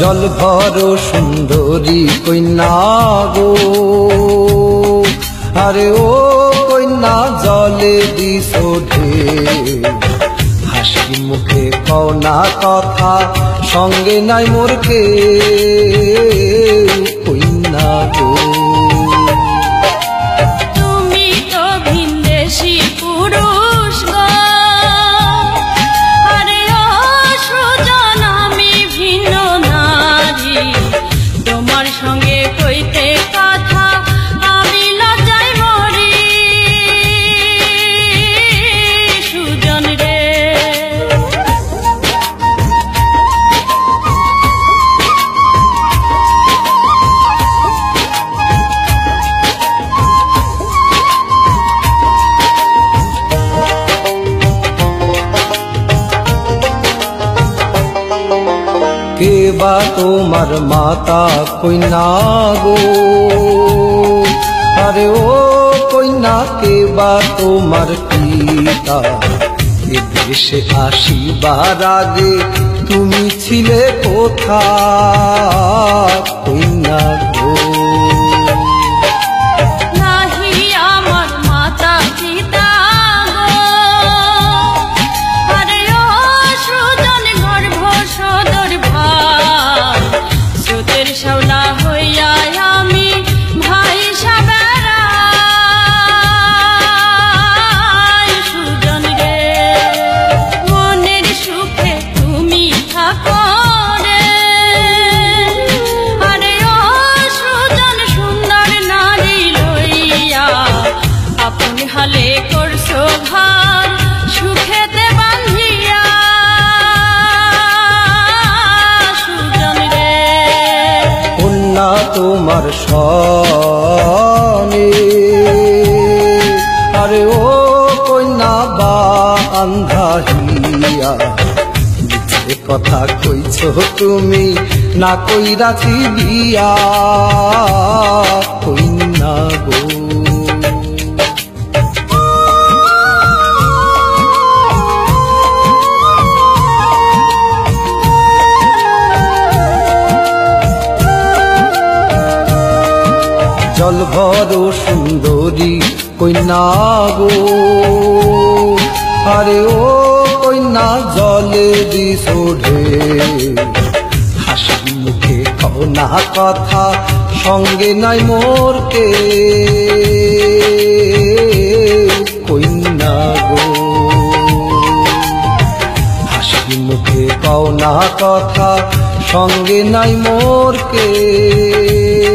জল ভরো সুন্দরী কন্যা গো, আরে ও কন্যা জলে দিস ঢেউ, হাসি মুখে কও না কথা, সঙ্গে নাই মোর কেউ কন্যা গো। তুমি তো ভিনদেশী পুরুষ গো, আরে ও সুজন আমি ভিন্ন নারী, তোমার সঙ্গে কইতে কথা আমি লজ্জায় মরি সুজন রে। কে বা তোমার মাতা কন্যা গো, আরে ও কন্যা কে বা তোমার পিতা, এ দেশে আসিবার আগে তুমি ছিলে কোথায় কন্যা গো। নাহি আমার মাতা পিতা গো, আরে ও সুজন গর্ভ সদর ভাই, স্রোতের শ্যাওলা হইয়া আমি ভাই সাবেরাই সুজন রে। মনের সুখে তুমি থাকো রে, আরে ও সুজন সুন্দর নারী লইয়া আপন হালে করছো ঘর সুখেতে বান্ধিয়া সুজন রে। কন্যা তোমার সনে, আরে ও কন্যা বা আন্ধা হিয়া, মিছে কথা কইছ তুমি না কইরাছি বিয়া কন্যা গো। জল ভরো সুন্দরী কন্যা গো, আরে ও কন্যা জলে দিস ঢেউ, হাসি মুখে কও না কথা, সঙ্গে নাই মোর কেউ কন্যা গো। হাসি মুখে কও না কথা, সঙ্গে নাই মোর কেউ।